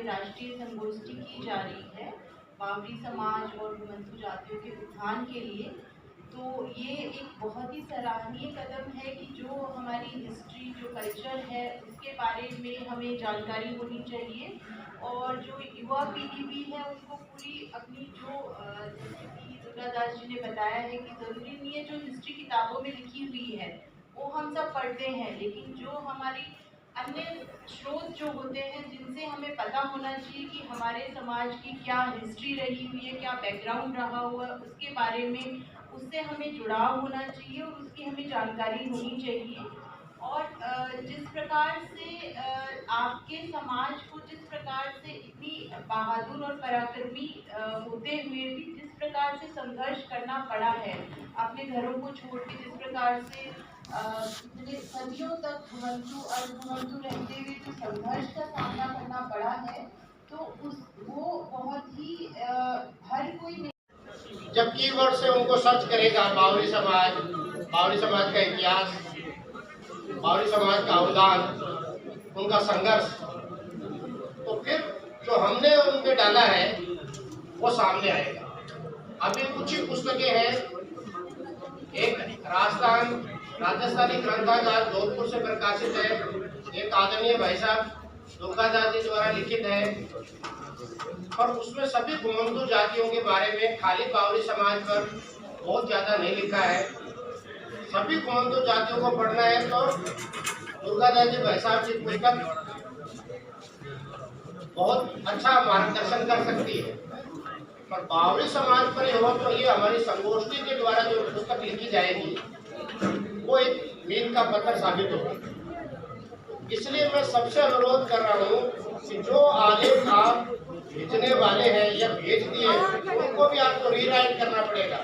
राष्ट्रीय संगोष्ठी की जा रही है बावरी समाज और घुमंतू जातियों के उत्थान के लिए। तो ये एक बहुत ही सराहनीय कदम है कि जो हमारी हिस्ट्री, जो कल्चर है, उसके बारे में हमें जानकारी होनी चाहिए और जो युवा पीढ़ी भी है उनको पूरी अपनी जो जैसे कि दुर्गा दास जी ने बताया है कि ज़रूरी नहीं है जो हिस्ट्री किताबों में लिखी हुई है वो हम सब पढ़ते हैं, लेकिन जो हमारी अन्य स्रोत जो होते हैं जिनसे हमें पता होना चाहिए कि हमारे समाज की क्या हिस्ट्री रही हुई है, क्या बैकग्राउंड रहा हुआ है, उसके बारे में उससे हमें जुड़ाव होना चाहिए और उसकी हमें जानकारी होनी चाहिए। और जिस प्रकार से आपके समाज को जिस प्रकार से इतनी बहादुर और पराक्रमी होते हुए भी जिस प्रकार से संघर्ष करना पड़ा है, अपने घरों को छोड़ के जिस प्रकार से इतने सदियों तक घुमंतू रहते हुए जो संघर्ष का सामना करना पड़ा है, तो वो बहुत ही हर कोई नहीं। जब कीवर्ड से उनको सर्च करेगा बावरी समाज का इतिहास, बावरी समाज का अवदान, उनका संघर्ष, तो फिर जो हमने उनपे डाला है वो सामने आएगा। अभी कुछ ही पुस्तकें हैं, एक राजस्थानी ग्रंथागार जोधपुर से प्रकाशित है, एक आदरणीय भाई साहब दुर्गा दास जी द्वारा लिखित है, और उसमें सभी घुमंतू जातियों के बारे में, खाली बावरी समाज पर बहुत ज्यादा नहीं लिखा है। सभी घुमंतू जातियों को पढ़ना है तो दुर्गा दास जी भाई साहब की पुस्तक बहुत अच्छा मार्गदर्शन कर सकती है। पर बावरी समाज पर ये हमारी संगोष्ठी के द्वारा जो पुस्तक लिखी जाएगी वो एक मील का पत्थर साबित होगी। इसलिए मैं सबसे अनुरोध कर रहा हूँ कि जो आलेख आप भेजने वाले हैं या भेज दिए उनको भी आपको रीराइट करना पड़ेगा।